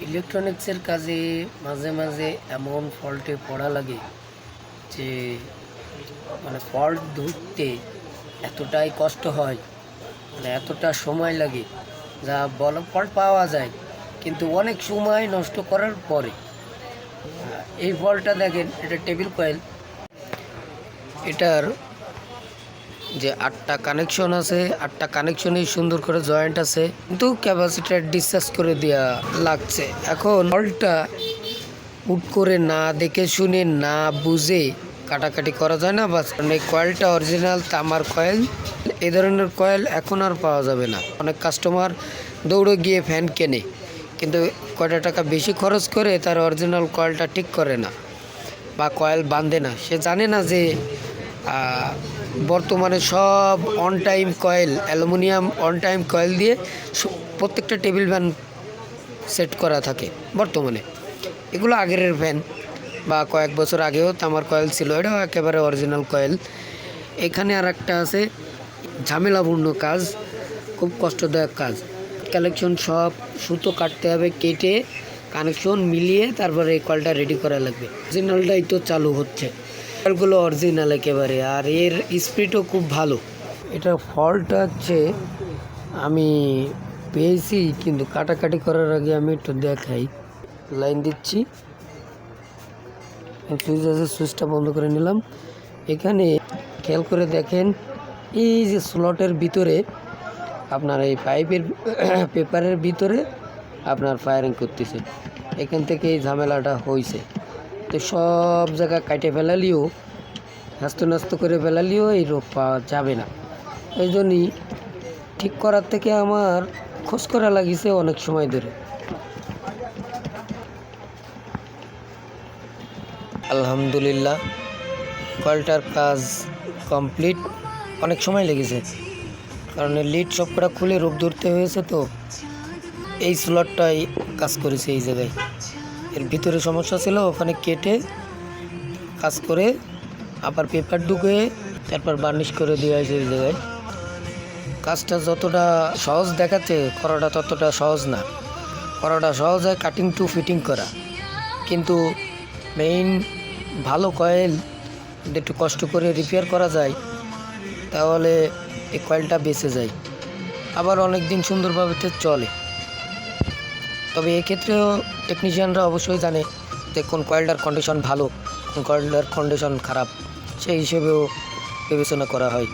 ইলেকট্রনিক্সের কাজে মাঝে মাঝে এমন ফল্টে পড়া লাগে যে ফল্ট ধরতে এতটাই কষ্ট হয়, এতটা সময় লাগে, যা বলা ফল্ট পাওয়া যায় কিন্তু অনেক সময় নষ্ট করার পরে। এই ফল্টটা দেখেন, এটা টেবিল কয়েল, এটার যে 8টা কানেকশন আছে, 8টা কানেকশনই সুন্দর করে জয়েন্ট আছে, কিন্তু ক্যাপাসিটার ডিসচার্জ করে দেওয়া লাগছে। এখন ফল্টটা হুট করে না দেখে শুনে না বুঝে কাটাকাটি করা যায় না। বাস এই কয়েলটা অরিজিনাল তামার কয়েল, এই ধরনের কয়েল এখন আর পাওয়া যাবে না। অনেক কাস্টমার দৌড়ে গিয়ে ফ্যান কেনে, কিন্তু কয়টা টাকা বেশি খরচ করে তার অরিজিনাল কয়েলটা ঠিক করে না বা কয়েল বাঁধে না। সে জানে না যে বর্তমানে সব on time coil, aluminium on time coil দিয়ে প্রত্যেকটা টেবিল ফ্যান সেট করা থাকে বর্তমানে। এগুলো আগের ফ্যান বা কয়েক বছর আগেও তামার কয়েল ছিল, এটাও একেবারে অরিজিনাল কয়েল। এখানে আর একটা আছে ঝামেলাপূর্ণ কাজ, খুব কষ্টদায়ক কাজ। কালেকশন সব সুতো কাটতে হবে, কেটে কানেকশন মিলিয়ে তারপরে এই কয়েলটা রেডি করা লাগবে। অরিজিনালটাই তো চালু হচ্ছে, কয়েলগুলো অরিজিনাল একেবারে, আর এর স্পিডও খুব ভালো। এটা ফল্টটা হচ্ছে আমি পেয়েছি, কিন্তু কাটাকাটি করার আগে আমি একটু দেখাই। লাইন দিচ্ছি, সুইচ আছে, সুইচটা বন্ধ করে নিলাম। এখানে খেয়াল করে দেখেন, এই যে স্লটের ভিতরে আপনার এই পাইপের পেপারের ভিতরে আপনার ফায়ারিং করতেছে, এখান থেকে এই ঝামেলাটা হয়েছে। তো সব জায়গা কাটে ফেলালিও, হাস্ত নাস্ত করে ফেলালিও এই রোগ পাওয়া যাবে না। এই জন্যই ঠিক করার থেকে আমার খোঁজ করা লাগিয়েছে অনেক সময় ধরে। আলহামদুলিল্লাহ, কয়েলটার কাজ কমপ্লিট। অনেক সময় লেগেছে, কারণ লিড সবকটা খুলে রূপ ধরতে হয়েছে। তো এই স্লটটাই কাজ করেছে এই জায়গায়, এর ভিতরে সমস্যা ছিল, ওখানে কেটে কাজ করে আবার পেপার ঢুকে তারপর বার্নিশ করে দেওয়া হয়েছে এই জায়গায়। কাজটা যতটা সহজ দেখাচ্ছে, করাটা ততটা সহজ না। করাটা সহজ হয় কাটিং টু ফিটিং করা, কিন্তু মেইন ভালো কয়েল একটু কষ্ট করে রিপেয়ার করা যায়, তাহলে এই কয়েলটা বেঁচে যায়, আবার অনেক দিন সুন্দরভাবে চলে। তবে এক্ষেত্রেও টেকনিশিয়ানরা অবশ্যই জানে যে কোন কয়েলটার কন্ডিশন ভালো, কোন কয়েলটার কন্ডিশন খারাপ, সেই হিসেবেও বিবেচনা করা হয়।